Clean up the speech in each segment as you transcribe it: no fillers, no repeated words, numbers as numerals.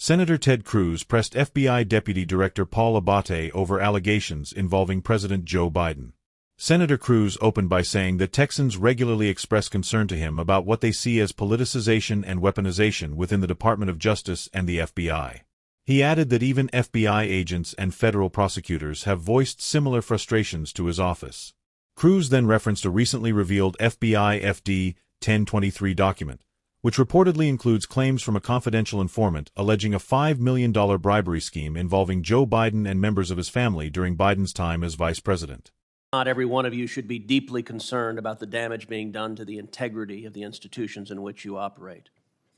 Senator Ted Cruz pressed FBI Deputy Director Paul Abbate over allegations involving President Joe Biden. Senator Cruz opened by saying that Texans regularly express concern to him about what they see as politicization and weaponization within the Department of Justice and the FBI. He added that even FBI agents and federal prosecutors have voiced similar frustrations to his office. Cruz then referenced a recently revealed FBI FD 1023 document, which reportedly includes claims from a confidential informant alleging a $5 million bribery scheme involving Joe Biden and members of his family during Biden's time as vice president. Not every one of you should be deeply concerned about the damage being done to the integrity of the institutions in which you operate.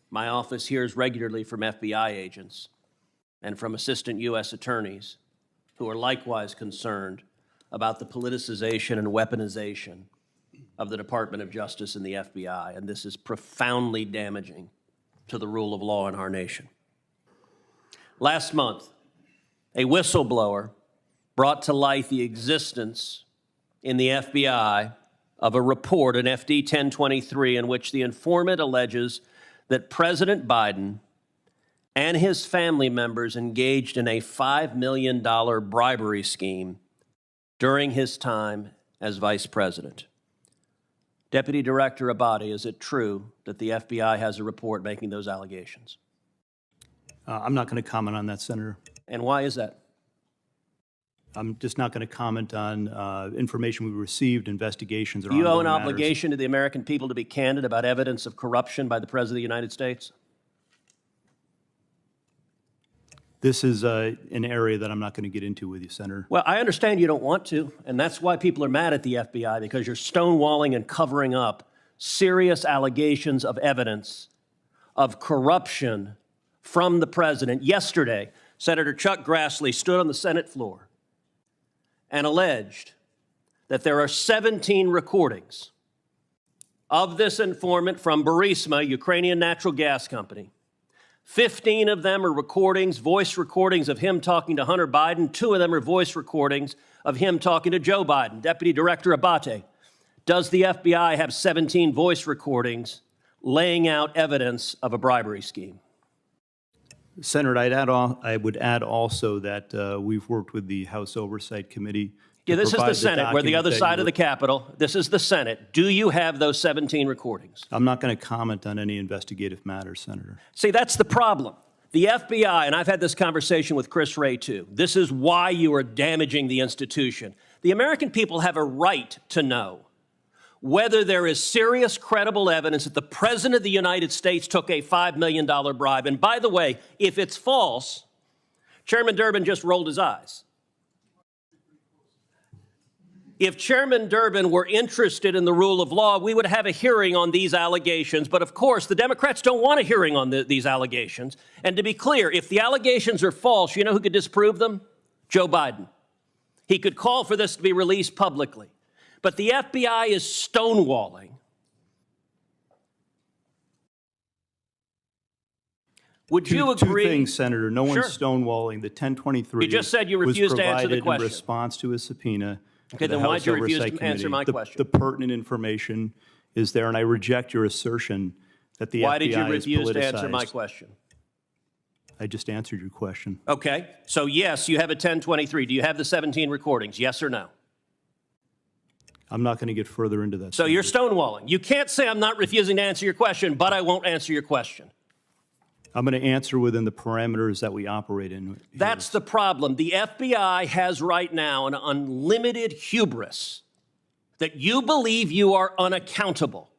My office hears regularly from FBI agents and from assistant U.S. attorneys who are likewise concerned about the politicization and weaponization of the Department of Justice and the FBI, and this is profoundly damaging to the rule of law in our nation. Last month, a whistleblower brought to light the existence in the FBI of a report, an FD 1023, in which the informant alleges that President Biden and his family members engaged in a $5 million bribery scheme during his time as vice president. Deputy Director Abbate, is it true that the FBI has a report making those allegations? I'm not going to comment on that, Senator. And why is that? I'm just not going to comment on information we received, investigations. Do you owe an obligation to the American people to be candid about evidence of corruption by the President of the United States? This is an area that I'm not going to get into with you, Senator. Well, I understand you don't want to, and that's why people are mad at the FBI, because you're stonewalling and covering up serious allegations of evidence of corruption from the president. Yesterday, Senator Chuck Grassley stood on the Senate floor and alleged that there are 17 recordings of this informant from Burisma, Ukrainian natural gas company. 15 of them are recordings, voice recordings of him talking to Hunter Biden. 2 of them are voice recordings of him talking to Joe Biden. Deputy Director Abbate, does the FBI have 17 voice recordings laying out evidence of a bribery scheme? Senator, I would add also that we've worked with the House Oversight Committee. Yeah, this is the Senate. We're the other side of the Capitol. This is the Senate. Do you have those 17 recordings? I'm not going to comment on any investigative matters, Senator. See, that's the problem. The FBI, and I've had this conversation with Chris Wray too, this is why you are damaging the institution. The American people have a right to know whether there is serious, credible evidence that the President of the United States took a $5 million bribe. And by the way, if it's false, Chairman Durbin just rolled his eyes. If Chairman Durbin were interested in the rule of law, we would have a hearing on these allegations. But of course, the Democrats don't want a hearing on these allegations. And to be clear, if the allegations are false, you know who could disprove them? Joe Biden. He could call for this to be released publicly. But the FBI is stonewalling. Would you agree? Two things, Senator. No one's stonewalling. The 1023 you just said you refused to answer the question. In response to a subpoena. Okay, then why did you refuse to answer my question? The pertinent information is there, and I reject your assertion that the FBI is politicized. Why did you refuse to answer my question? I just answered your question. Okay, so yes, you have a 1023. Do you have the 17 recordings, yes or no? I'm not going to get further into that. So you're stonewalling. You can't say I'm not refusing to answer your question, but I won't answer your question. I'm going to answer within the parameters that we operate in. That's the problem. The FBI has right now an unlimited hubris that you believe you are unaccountable.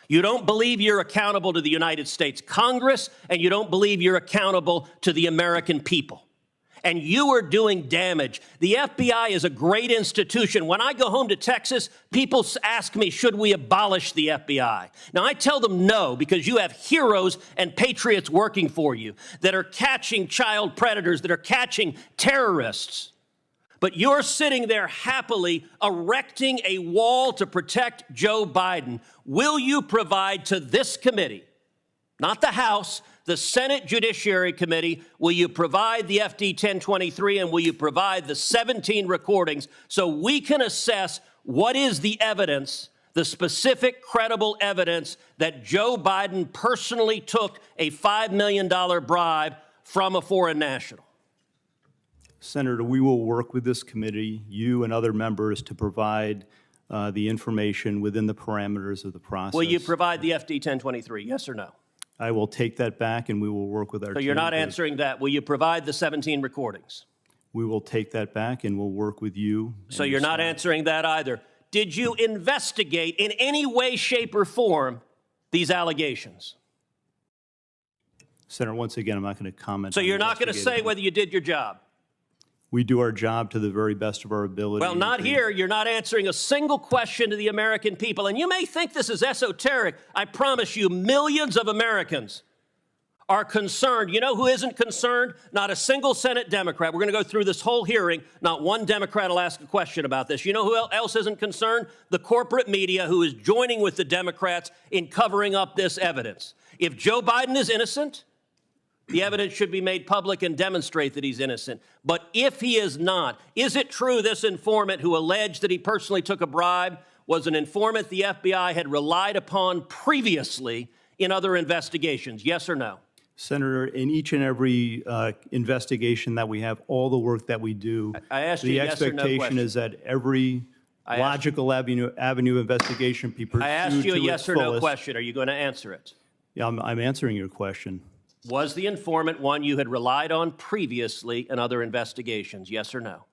You don't believe you're accountable to the United States Congress, and you don't believe you're accountable to the American people. And you are doing damage. The FBI is a great institution. When I go home to Texas, people ask me, should we abolish the FBI? Now, I tell them no, because you have heroes and patriots working for you that are catching child predators, that are catching terrorists. But you're sitting there happily erecting a wall to protect Joe Biden. Will you provide to this committee, not the House, the Senate Judiciary Committee, will you provide the FD 1023 and will you provide the 17 recordings so we can assess what is the evidence, the specific credible evidence that Joe Biden personally took a $5 million bribe from a foreign national? Senator, we will work with this committee, you and other members, to provide the information within the parameters of the process. Will you provide the FD 1023, yes or no? I will take that back, and we will work with our So team. you're not answering that. Will you provide the 17 recordings? We will take that back, and we'll work with you. So you're not answering that either. Did you investigate in any way, shape, or form these allegations? Senator, once again, I'm not going to comment. So you're not going to say whether you did your job? We do our job to the very best of our ability. Well, not here. You're not answering a single question to the American people. And you may think this is esoteric. I promise you, millions of Americans are concerned. You know who isn't concerned? Not a single Senate Democrat. We're going to go through this whole hearing. Not one Democrat will ask a question about this. You know who else isn't concerned? The corporate media, who is joining with the Democrats in covering up this evidence. If Joe Biden is innocent, the evidence should be made public and demonstrate that he's innocent. But if he is not, is it true this informant who alleged that he personally took a bribe was an informant the FBI had relied upon previously in other investigations? Yes or no? Senator, in each and every investigation that we have, all the work that we do, I asked you the a yes or no expectation question. is that every logical avenue of investigation be pursued. I asked you a to yes its or no fullest. question. Are you going to answer it? Yeah, I'm answering your question. Was the informant one you had relied on previously in other investigations? Yes or no?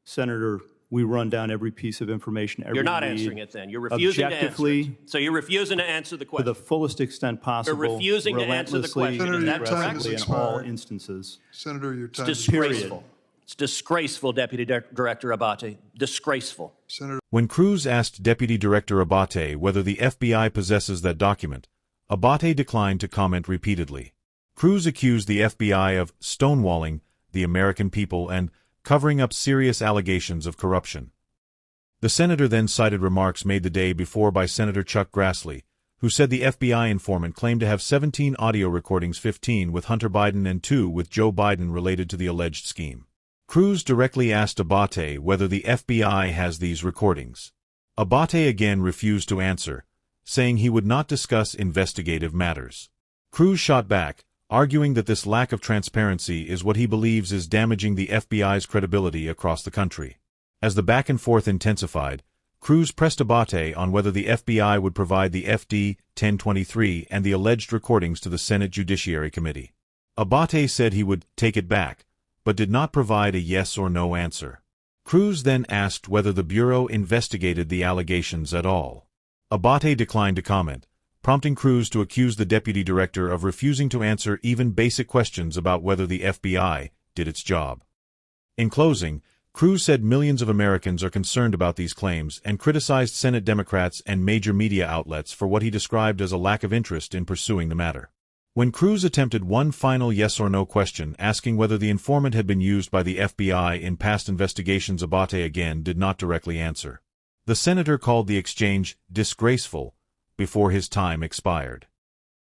Senator, we run down every piece of information. Every You're not lead, answering it then. You're refusing to answer it. So you're refusing to answer the to question. the fullest extent possible. You're refusing to answer the relentlessly, question. Is that correct? aggressively in all instances. Senator, your time It's is disgraceful. It's disgraceful, Deputy Director Abbate. Disgraceful. Senator. When Cruz asked Deputy Director Abbate whether the FBI possesses that document, Abbate declined to comment repeatedly. Cruz accused the FBI of stonewalling the American people and covering up serious allegations of corruption. The senator then cited remarks made the day before by Senator Chuck Grassley, who said the FBI informant claimed to have 17 audio recordings, 15 with Hunter Biden and 2 with Joe Biden related to the alleged scheme. Cruz directly asked Abbate whether the FBI has these recordings. Abbate again refused to answer, saying he would not discuss investigative matters. Cruz shot back, arguing that this lack of transparency is what he believes is damaging the FBI's credibility across the country. As the back and forth intensified, Cruz pressed Abbate on whether the FBI would provide the FD 1023 and the alleged recordings to the Senate Judiciary Committee. Abbate said he would take it back, but did not provide a yes or no answer. Cruz then asked whether the Bureau investigated the allegations at all. Abbate declined to comment, prompting Cruz to accuse the deputy director of refusing to answer even basic questions about whether the FBI did its job. In closing, Cruz said millions of Americans are concerned about these claims and criticized Senate Democrats and major media outlets for what he described as a lack of interest in pursuing the matter. When Cruz attempted one final yes or no question asking whether the informant had been used by the FBI in past investigations, Abbate again did not directly answer. The senator called the exchange disgraceful before his time expired.